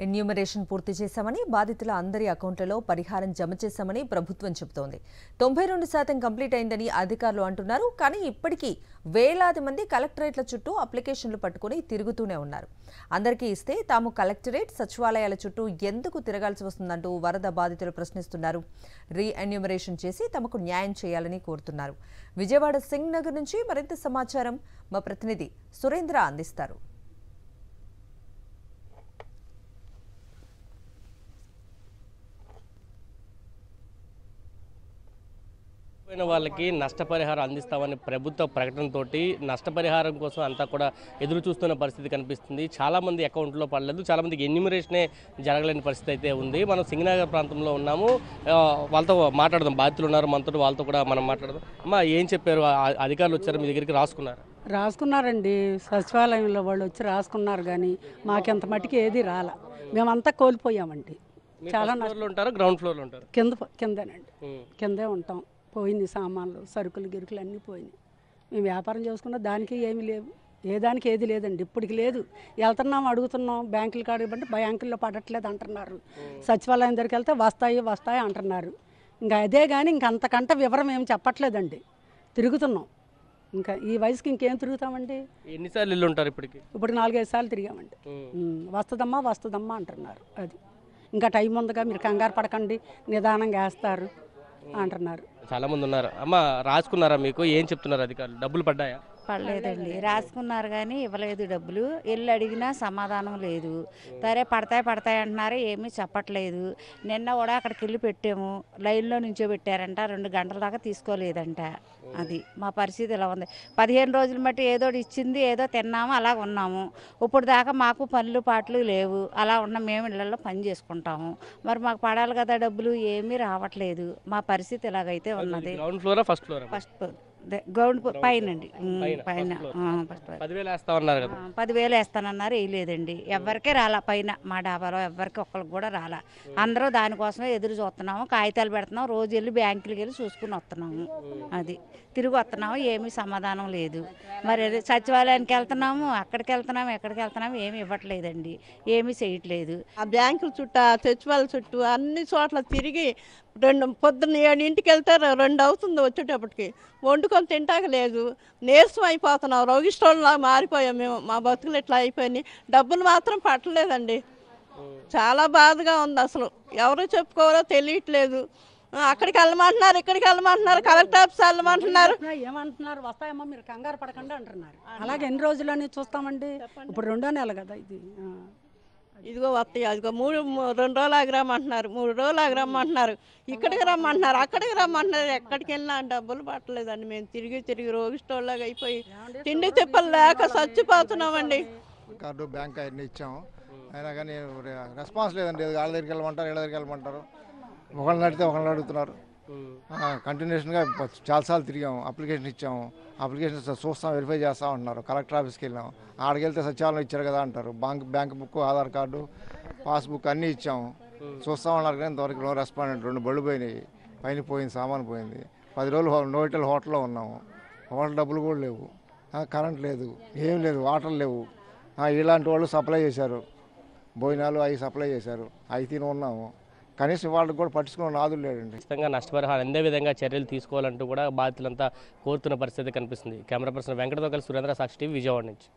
Enumeration పూర్తి చేశామని, బాధితుల అందరి అకౌంట్లలో పరిహారం జమ చేశామని ప్రభుత్వం చెబుతోంది. 92% కంప్లీట్ అయిందని అధికారులు అంటున్నారు. కానీ ఇప్పటికీ వేలాది మంది కలెక్టరేట్ల చుట్టూ అప్లికేషన్లు పట్టుకుని తిరుగుతూనే ఉన్నారు. అందరికీ ఇస్తే తాము కలెక్టరేట్, సచివాలయాల చుట్టూ ఎందుకు తిరగాల్సి వస్తుందంటూ వరద బాధితులు ప్రశ్నిస్తున్నారు. రీ ఎన్యూమరేషన్ చేసి తమకు న్యాయం చేయాలని కోరుతున్నారు. విజయవాడ సింగ్ నగర్ నుంచి మరింత సమాచారం మా ప్రతినిధి సురేంద్ర అందిస్తారు. వాళ్ళకి నష్టపరిహారం అందిస్తామని ప్రభుత్వ ప్రకటనతోటి నష్టపరిహారం కోసం అంతా కూడా ఎదురు చూస్తున్న పరిస్థితి కనిపిస్తుంది. చాలామంది అకౌంట్లో పడలేదు, చాలామందికి ఎన్యూమరేషనే జరగలేని పరిస్థితి అయితే ఉంది. మనం సింగనగర్ ప్రాంతంలో ఉన్నాము, వాళ్ళతో మాట్లాడదాం. బాధితులు ఉన్నారు మనతో, వాళ్ళతో కూడా మనం మాట్లాడదాం. అమ్మ, ఏం చెప్పారు? అధికారులు వచ్చారు మీ దగ్గరికి, రాసుకున్నారండి. సచివాలయంలో వాళ్ళు వచ్చి రాసుకున్నారు, కానీ మాకెంత మటుకు ఏది రాలా. మేమంతా కోల్పోయామండి. చాలా ఉంటారు. గ్రౌండ్ ఫ్లోర్లో ఉంటారు? కిందేనండి, కిందే ఉంటాం. పోయింది సామాన్లు, సరుకులు గిరుకులు అన్నీ పోయినాయి. మేము వ్యాపారం చేసుకున్న దానికి ఏమీ లేవు, ఏ దానికి ఏది లేదండి. ఇప్పటికి లేదు. వెళ్తున్నాం, అడుగుతున్నాం, బ్యాంకులు కాడ ఇవ్వండి, బ్యాంకుల్లో పడట్లేదు అంటున్నారు. సచివాలయం దగ్గరికి వెళ్తే వస్తాయి అంటున్నారు. ఇంకా అదే కానీ ఇంకంతకంటే వివరం ఏమి చెప్పట్లేదండి. తిరుగుతున్నాం. ఇంకా ఈ వయసుకి ఇంకేం తిరుగుతామండి. ఎన్నిసార్లు ఇల్లు ఉంటారు? ఇప్పుడు 4-5 సార్లు తిరిగామండి. వస్తుందమ్మా అంటున్నారు. అది ఇంకా టైం ఉందిగా, మీరు కంగారు పడకండి, నిదానంగా వేస్తారు అంటున్నారు. చాలా మంది ఉన్నారు. అమ్మ, రాసుకున్నారా? మీకు ఏం చెప్తున్నారు అధికారులు? డబ్బులు పడ్డాయా? పడలేదండి. రాసుకున్నారు కానీ ఇవ్వలేదు డబ్బులు. వెళ్ళి అడిగినా సమాధానం లేదు. సరే పడతాయి అంటున్నారు, ఏమీ చెప్పట్లేదు. నిన్న కూడా అక్కడికి వెళ్ళి పెట్టాము, లైన్లో నుంచో పెట్టారంట, 2 గంటల దాకా తీసుకోలేదంట. అది మా పరిస్థితి ఇలా ఉంది. 15 రోజులు బట్టి ఏదో ఇచ్చింది, ఏదో తిన్నాము, అలా ఉన్నాము. ఇప్పుడు దాకా మాకు పనులు పాటలు లేవు. అలా ఉన్న మేము ఇళ్లలో పని చేసుకుంటాము. మరి మాకు పడాలి కదా డబ్బులు, ఏమీ రావట్లేదు. మా పరిస్థితి ఇలాగైతే ఉన్నది. ఫస్ట్ ఫ్లోర్ గ్రౌండ్ పైనండి, పైన 10,000 వేస్తానన్నారు, వేయలేదండి. ఎవరికే రాలా. పైన మా డాబాలో ఎవరికి ఒక్కరికి కూడా రాలా. అందరూ దానికోసమే ఎదురు చూస్తున్నాము. కాగితాలు పెడుతున్నాం, రోజు వెళ్ళి బ్యాంకులకి వెళ్ళి చూసుకుని వస్తున్నాము. అది తిరిగి వస్తున్నాము, ఏమీ సమాధానం లేదు. మరి సచివాలయానికి వెళ్తున్నాము, ఎక్కడికి వెళ్తున్నాము, ఏమి ఇవ్వట్లేదండి, ఏమీ చేయట్లేదు. ఆ బ్యాంకుల చుట్టూ, సచివాలయం చుట్టూ అన్ని చోట్ల తిరిగి పొద్దున్న 7 వెళ్తే 2 అవుతుంది వచ్చేటప్పటికి. వండుకొని తింటాక లేదు, నీరసం అయిపోతున్నాం, రోగిష్ఠుల్లాగా మారిపోయాం మేము. మా బతుకులు ఇట్లా అయిపోయినాయి. డబ్బులు మాత్రం పట్టలేదండి. చాలా బాధగా ఉంది. అసలు ఎవరు చెప్పుకోవాలో తెలియట్లేదు. అక్కడికి వెళ్ళమంటున్నారు, ఇక్కడికి వెళ్ళమంటున్నారు, కలెక్టర్ ఆఫీస్ వెళ్ళమంటున్నారు. ఏమంటున్నారు? వస్తాయమ్మా, మీరు కంగారు పడకండి అంటున్నారు. అలాగే ఎన్ని రోజులని చూస్తామండి? ఇప్పుడు 2వ నెల కదా ఇది. ఇదిగో వస్తాయి, అదిగో 2 రోజులు ఆగిరమ్మంటున్నారు, 3 రోజులు ఆగిరమ్మంటున్నారు, ఇక్కడికి రమ్మంటున్నారు, అక్కడికి రమ్మంటున్నారు. ఎక్కడికి వెళ్ళినా డబ్బులు పట్టలేదండి. మేము తిరిగి రోగిష్ఠుల్లాగా అయిపోయి తిండి తిప్పలు లేక చచ్చిపోతున్నామండి. కార్డు, బ్యాంక్ అన్నీ ఇచ్చాము, అయినా కానీ రెస్పాన్స్ లేదండి. వాళ్ళ దగ్గరికి వెళ్ళమంటారు, వీళ్ళ దగ్గరికి వెళ్ళమంటారు. ఒకళ్ళని అడిగితే ఒకళ్ళని అడుగుతున్నారు. కంటిన్యూషన్గా చాలాసార్లు తిరిగాము, అప్లికేషన్ ఇచ్చాము. అప్లికేషన్ చూస్తాం, వెరిఫై చేస్తాం అంటున్నారు. కలెక్టర్ ఆఫీస్కి వెళ్ళాము, ఆడికి వెళ్తే సచివాలయం ఇచ్చారు కదా అంటారు. Bank book, Aadhaar card, passbook అన్నీ ఇచ్చాము, చూస్తామన్నారు. కానీ ఇంతవరకు నో రెస్పాండెంట్. 2 బళ్ళు పోయినాయి, పైన పోయింది, సామాను పోయింది. 10 రోజులు నోటెల్ హోటల్లో ఉన్నాము. హోటల్ డబ్బులు కూడా లేవు, కరెంట్ లేదు, ఏం లేదు, వాటర్ లేవు. ఇలాంటి వాళ్ళు సప్లై చేశారు, భోజనాలు అవి సప్లై చేశారు, అవి తిని ఉన్నాము. కనీసం వాళ్ళకి కూడా పట్టించుకున్న నాదులు లేదండి. ఖచ్చితంగా నష్టపరిహారం అందే విధంగా చర్యలు తీసుకోవాలంటూ కూడా బాధితులంతా కోరుతున్న పరిస్థితి కనిపిస్తుంది. కెమెరా పర్సన్ వెంకటతో కలిసి సురేంద్ర, సాక్షి టీవీ, విజయవాడ నుంచి.